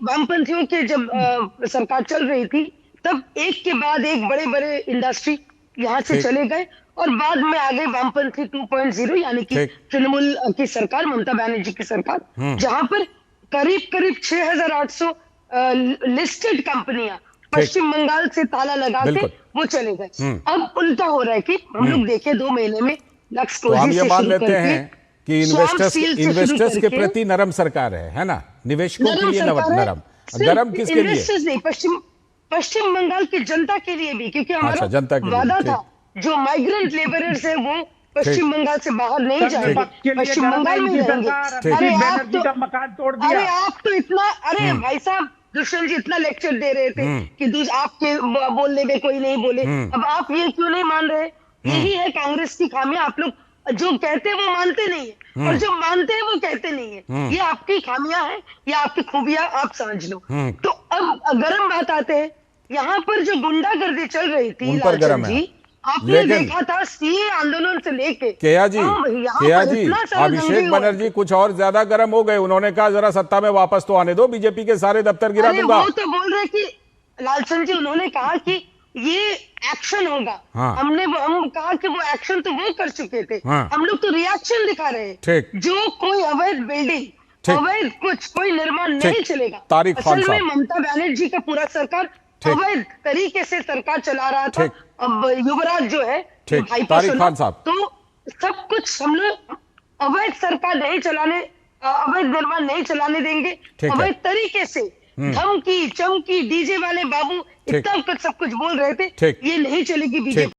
वामपंथियों के जब सरकार चल रही थी, तब एक के बाद एक बड़े बड़े इंडस्ट्री यहाँ से ठीक चले गए और बाद में आ गई वामपंथी 2.0 यानी कि ठीक तृणमूल की सरकार, ममता बनर्जी की सरकार, जहां पर करीब करीब 6,800 लिस्टेड कंपनियां ठीक पश्चिम बंगाल से ताला लगा के बिल्कुल वो चले गए। अब उल्टा हो रहा है कि हम लोग देखे 2 महीने में तो लक्ष्य हम ये से मान शुरू लेते हैं करके कि स्वाम सील से शुरू इन्वेस्टर्स के करके प्रति नरम सरकार है ना, निवेशकों के नरम लिए सरकार है। नरम। गरम किसके लिए? इन्वेस्टर्स नहीं, पश्चिम बंगाल की जनता के लिए भी, क्योंकि अच्छा, हमारा जनता के लिए वादा ठीक था जो माइग्रेंट लेबरर्स है वो ठीक पश्चिम बंगाल से बाहर नहीं जाएंगे, पश्चिम बंगाल में ही रहेंगे। ठीक अरे आप बनर्जी तो का मकान तोड़ दिया। अरे आप तो इतना, अरे भाई साहब दुष्यंत जी इतना लेक्चर दे रहे थे कि आपके बोलने में कोई नहीं बोले, अब आप ये क्यों नहीं मान रहे? यही है कांग्रेस की खामियां, आप लोग जो कहते हैं वो मानते नहीं है और जो मानते हैं वो कहते नहीं है। ये आपकी खामियां हैं या आपकी खूबियां, आप समझ लो। तो अब गरम बात आते हैं, यहाँ पर जो गुंडागर्दी चल रही थी उन पर गरम लालचंद है। जी, आपने लेकिन देखा था सीए आंदोलन से लेके केया जी, केया जी, दंगे अभिषेक हुए। बनर्जी कुछ और ज्यादा गर्म हो गए। उन्होंने कहा जरा सत्ता में वापस तो आने दो, बीजेपी के सारे दफ्तर गिरा अरे दूंगा। वो तो बोल रहे कि लालचंद जी, उन्होंने कहा कि ये एक्शन होगा। हाँ। हम कहा कि वो एक्शन तो वो कर चुके थे, हाँ। हम लोग तो रिएक्शन दिखा रहे हैं। ठीक। जो कोई अवैध बिल्डिंग, ठीक। अवैध कुछ कोई निर्माण ठीक। नहीं चलेगा। तारिक खान असल में साहब। ममता बनर्जी का पूरा सरकार ठीक। अवैध तरीके से सरकार चला रहा था। ठीक। अब युवराज जो है, ठीक। भाई तारिक खान साहब। तो सब कुछ हम लोग अवैध सरकार नहीं चलाने, अवैध निर्माण नहीं चलाने देंगे। ठीक है। अवैध तरीके से धमकी चमकी, डीजे वाले बाबू ठीक। इतना कुछ सब कुछ बोल रहे थे, ठीक। ये नहीं चलेगी बीजेपी।